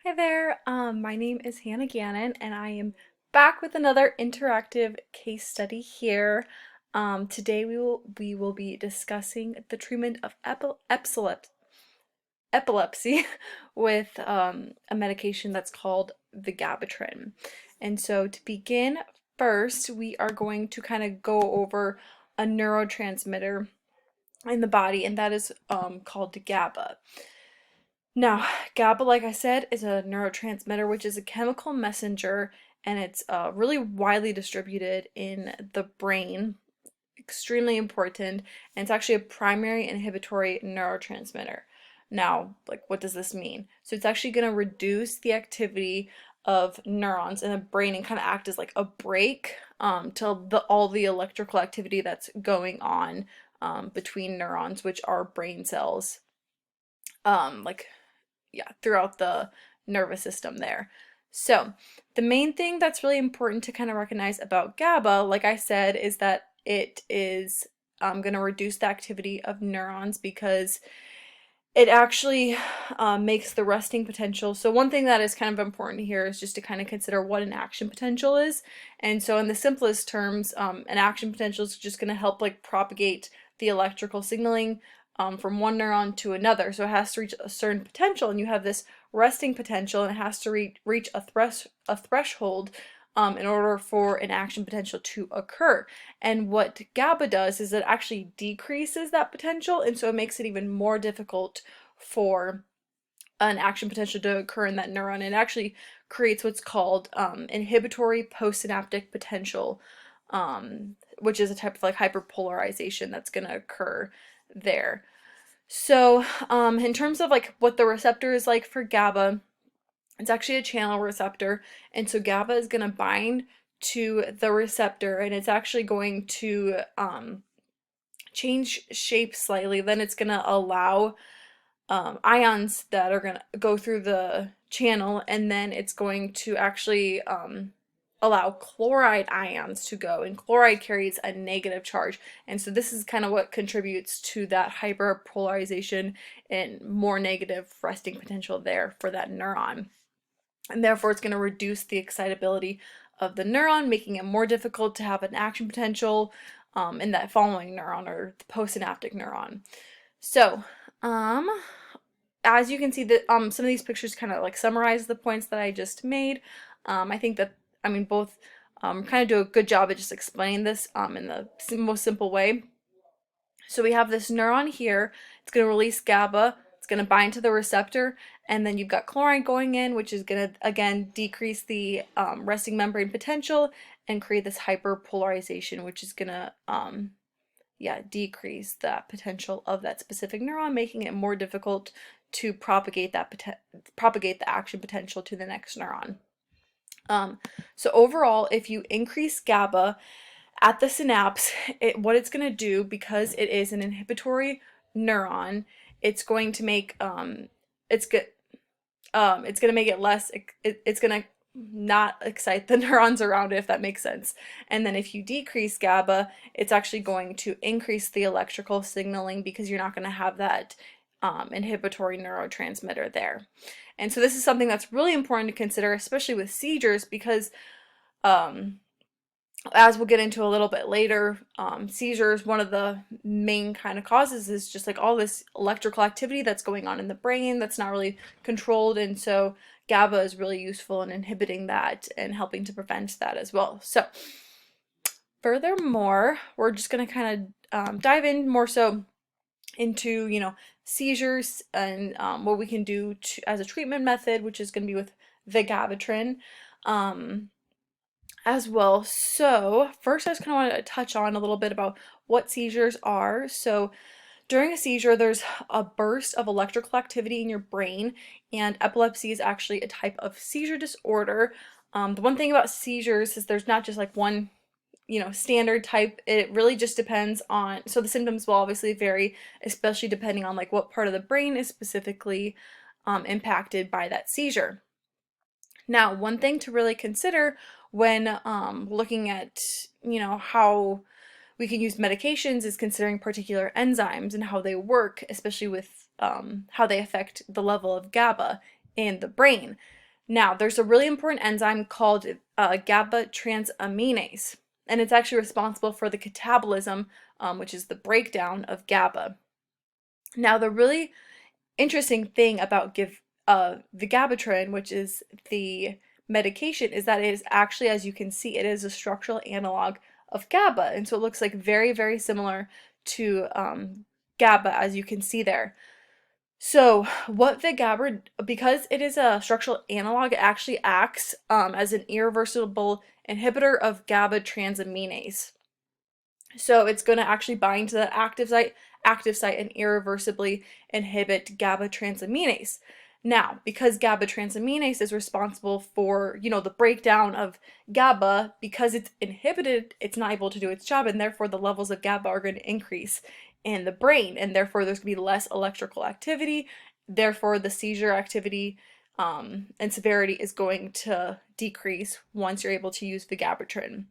Hi there, my name is Hannah Gannon and I am back with another interactive case study here. Today we will be discussing the treatment of epilepsy with a medication that's called the Vigabatrin. And so to begin, first we are going to kind of go over a neurotransmitter in the body, and that is called GABA. Now, GABA, like I said, is a neurotransmitter, which is a chemical messenger, and it's really widely distributed in the brain, extremely important, and it's actually a primary inhibitory neurotransmitter. Now, like, what does this mean? So it's actually going to reduce the activity of neurons in the brain and kind of act as like a brake to all the electrical activity that's going on between neurons, which are brain cells. Like throughout the nervous system there. So the main thing that's really important to kind of recognize about GABA, like I said, is that it is going to reduce the activity of neurons because it actually makes the resting potential. So one thing that is kind of important here is just to kind of consider what an action potential is. And so in the simplest terms, an action potential is just going to help like propagate the electrical signaling from one neuron to another. So it has to reach a certain potential, and you have this resting potential, and it has to reach a threshold in order for an action potential to occur. And what GABA does is it actually decreases that potential, and so it makes it even more difficult for an action potential to occur in that neuron. It actually creates what's called inhibitory postsynaptic potential, which is a type of like hyperpolarization that's going to occur there. So in terms of like what the receptor is like for GABA, it's actually a channel receptor, and so GABA is going to bind to the receptor, and it's actually going to change shape slightly. Then it's going to allow ions that are going to go through the channel, and then it's going to actually allow chloride ions to go, and chloride carries a negative charge, and so this is kind of what contributes to that hyperpolarization and more negative resting potential there for that neuron. And therefore it's going to reduce the excitability of the neuron, making it more difficult to have an action potential in that following neuron, or the postsynaptic neuron. So as you can see, that some of these pictures kind of like summarize the points that I just made. I think that both kind of do a good job at just explaining this in the most simple way. So we have this neuron here. It's going to release GABA. It's going to bind to the receptor, and then you've got chloride going in, which is going to again decrease the resting membrane potential and create this hyperpolarization, which is going to decrease that potential of that specific neuron, making it more difficult to propagate the action potential to the next neuron. So overall, if you increase GABA at the synapse, what it's going to do, because it is an inhibitory neuron, it's going to make it's going to make it less. It's going to not excite the neurons around it, if that makes sense. And then if you decrease GABA, it's actually going to increase the electrical signaling, because you're not going to have that inhibitory neurotransmitter there. And so this is something that's really important to consider, especially with seizures, because as we'll get into a little bit later, seizures, one of the main kind of causes is just like all this electrical activity that's going on in the brain that's not really controlled, and so GABA is really useful in inhibiting that and helping to prevent that as well. So furthermore, we're just going to kind of dive in more so into, seizures and what we can do as a treatment method, which is going to be with Vigabatrin as well. So first I just kind of want to touch on a little bit about what seizures are. So during a seizure, there's a burst of electrical activity in your brain, and epilepsy is actually a type of seizure disorder. The one thing about seizures is there's not just like one standard type. It really just depends on, so the symptoms will obviously vary, especially depending on like what part of the brain is specifically impacted by that seizure. Now, one thing to really consider when looking at, how we can use medications is considering particular enzymes and how they work, especially with how they affect the level of GABA in the brain. Now, there's a really important enzyme called Gaba Transaminase, and it's actually responsible for the catabolism, which is the breakdown of GABA. Now, the really interesting thing about the Gabatrin, which is the medication, is that it is actually, as you can see, it is a structural analog of GABA, and so it looks like very, very similar to GABA, as you can see there. So what the GABA, because it is a structural analog, it actually acts as an irreversible inhibitor of GABA transaminase. So it's going to actually bind to the active site and irreversibly inhibit GABA transaminase. Now, because GABA transaminase is responsible for, the breakdown of GABA, because it's inhibited, it's not able to do its job, and therefore the levels of GABA are going to increase in the brain, and therefore there's going to be less electrical activity, therefore the seizure activity and severity is going to decrease once you're able to use vigabatrin.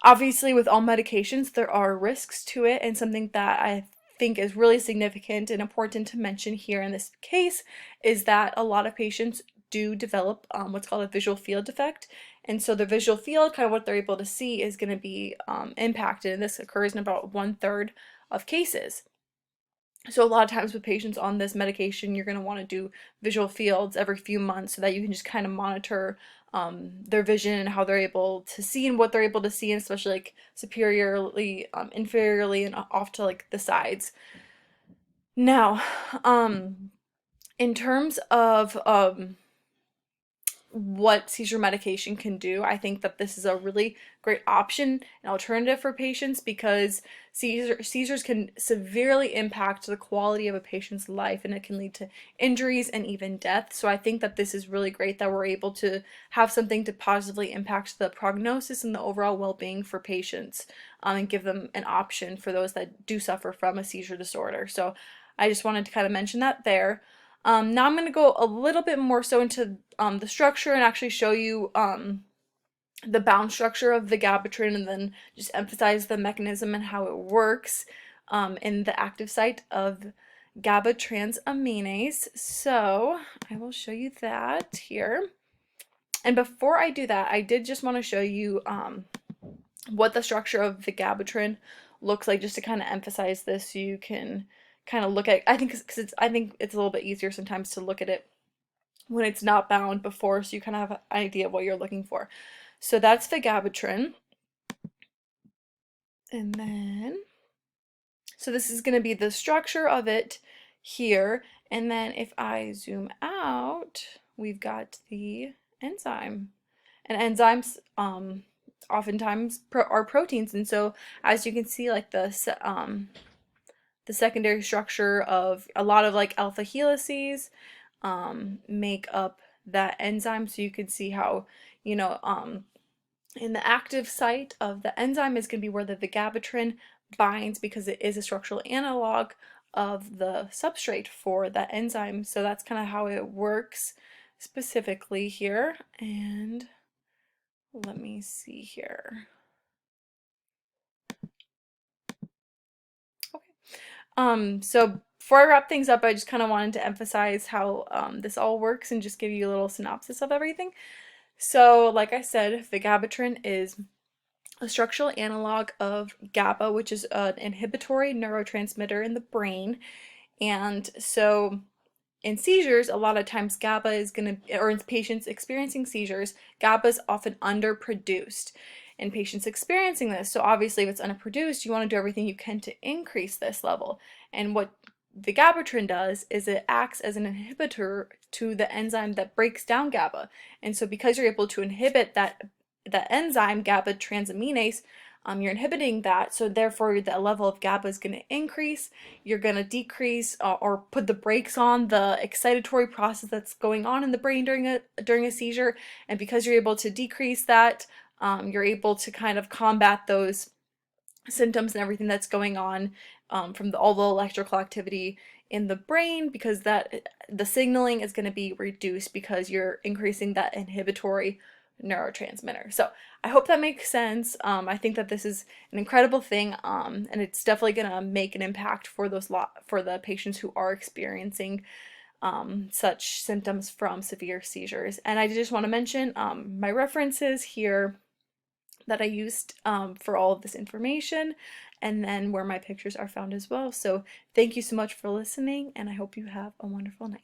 Obviously, with all medications, there are risks to it, and something that I think is really significant and important to mention here in this case is that a lot of patients do develop what's called a visual field defect, and so the visual field, kind of what they're able to see, is going to be impacted, and this occurs in about 1/3 of cases. So a lot of times with patients on this medication, you're going to want to do visual fields every few months so that you can just kind of monitor their vision and how they're able to see and what they're able to see, and especially like superiorly, inferiorly, and off to like the sides. Now, in terms of what seizure medication can do, I think that this is a really great option, an alternative for patients, because seizures can severely impact the quality of a patient's life, and it can lead to injuries and even death. So I think that this is really great that we're able to have something to positively impact the prognosis and the overall well-being for patients, and give them an option for those that do suffer from a seizure disorder. So I just wanted to kind of mention that there. Now I'm going to go a little bit more so into the structure and actually show you the bound structure of the Gabatrin, and then just emphasize the mechanism and how it works in the active site of Gaba transaminase. So I will show you that here. And before I do that, I did just want to show you what the structure of the Gabatrin looks like, just to kind of emphasize this so you can kind of look at it. I think it's a little bit easier sometimes to look at it when it's not bound before, so you kind of have an idea of what you're looking for. So that's the Gabatrin. And then, so this is going to be the structure of it here. And then if I zoom out, we've got the enzyme. And enzymes oftentimes are proteins. And so as you can see, like the secondary structure of a lot of like alpha helices make up that enzyme. So you can see how, in the active site of the enzyme is going to be where the vigabatrin binds, because it is a structural analog of the substrate for that enzyme. So that's kind of how it works specifically here. And let me see here. So before I wrap things up, I just kind of wanted to emphasize how this all works and just give you a little synopsis of everything. So like I said, vigabatrin is a structural analog of GABA, which is an inhibitory neurotransmitter in the brain. And so in seizures, a lot of times GABA is going to, or in patients experiencing seizures, GABA is often underproduced in patients experiencing this. So obviously if it's underproduced, you want to do everything you can to increase this level. And what the Gabatrin does is it acts as an inhibitor to the enzyme that breaks down GABA. And so because you're able to inhibit that enzyme, Gaba transaminase, you're inhibiting that, so therefore the level of GABA is going to increase. You're going to decrease or put the brakes on the excitatory process that's going on in the brain during a seizure, and because you're able to decrease that, you're able to kind of combat those symptoms and everything that's going on from all the electrical activity in the brain, because the signaling is going to be reduced because you're increasing that inhibitory neurotransmitter. So I hope that makes sense. I think that this is an incredible thing, and it's definitely going to make an impact for the patients who are experiencing such symptoms from severe seizures. And I just want to mention my references here that I used for all of this information, and then where my pictures are found as well. So thank you so much for listening, and I hope you have a wonderful night.